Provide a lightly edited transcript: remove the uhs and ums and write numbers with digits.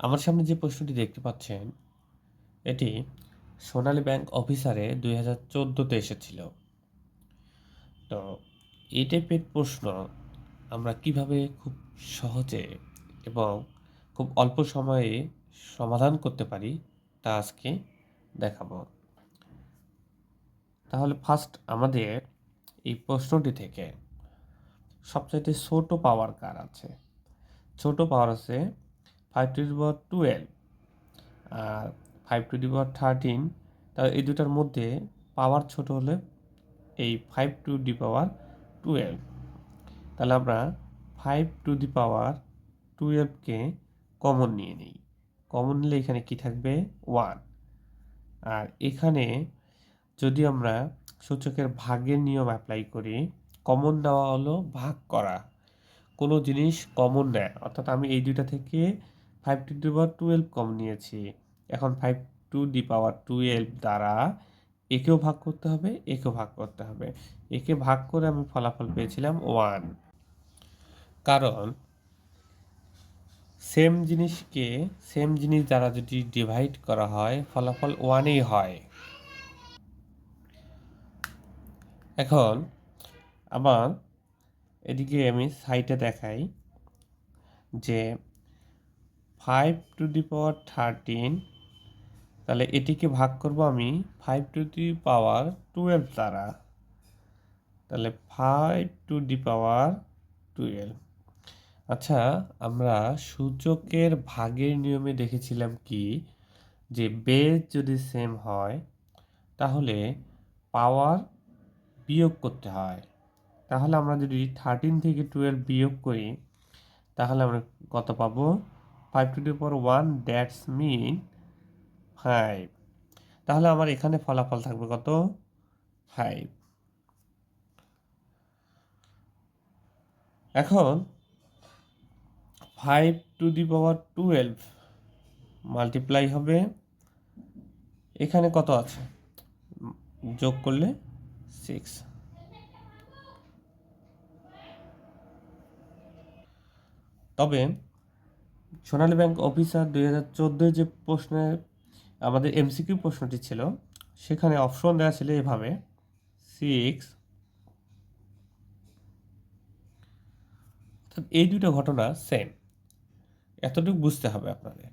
আমার সামনে যে প্রশ্নটি দেখতে পাচ্ছেন এটি সোনালী ব্যাংক অফিসারে 2014-তে এসেছিল। তো এই টাইপের প্রশ্ন আমরা কিভাবে খুব সহজে এবং খুব অল্প সময়ে সমাধান করতে পারি তা আজকে দেখাবো। তাহলে ফার্স্ট আমাদের এই প্রশ্নটি থেকে সবচাইতে ছোট পাওয়ার কার আছে? ছোট পাওয়ার আছে 5^12 আর 5^13। তাহলে এই দুটার মধ্যে পাওয়ার ছোট হলে এই 5^12। তাহলে আমরা 5^12কে কমন নিয়ে নিই। কমন নিলে এখানে কি থাকবে? 1। আর এখানে যদি আমরা সূচকের ভাগের নিয়ম অ্যাপ্লাই করি, কমন নেওয়া হলো ভাগ করা। কোনো জিনিস কমন নেয়, অর্থাৎ আমি এই দুইটা থেকে 5^12 কমন নিয়েছি। এখন 5^12 দ্বারা একেও ভাগ করতে হবে, একেও ভাগ করতে হবে। একে ভাগ করে আমি ফলাফল পেয়েছিলাম 1। কারণ সেম জিনিস দ্বারা যদি ডিভাইড করা হয় ফলাফল 1ই হয়। এখন আমার এদিকে আমি সাইডে দেখাই যে 5^13, তাহলে এটিকে ভাগ করব আমি 5^12 দ্বারা। তাহলে 5^12। আচ্ছা, আমরা সূচকের ভাগের নিয়মে দেখেছিলাম কি, যে বেস যদি সেম হয় তাহলে পাওয়ার বিয়োগ করতে হয়। তাহলে আমরা যদি 13 থেকে 12 বিয়োগ করি তাহলে আমরা কত পাবো? 5^1, দ্যাটস মিন 5। তাহলে আমার এখানে ফলাফল থাকবে কত? 5। এখন 5^12 মাল্টিপ্লাই হবে, এখানে কত আছে যোগ করলে 6। তবে সোনালী ব্যাংক অফিসার 2014 যে প্রশ্নে আমাদের এমসিকিউ প্রশ্নটি ছিল, সেখানে অপশন দেওয়া ছিল এভাবে 6। অর্থাৎ এই দুটো ঘটনা সেম, এতটুকু বুঝতে হবে আপনাদের।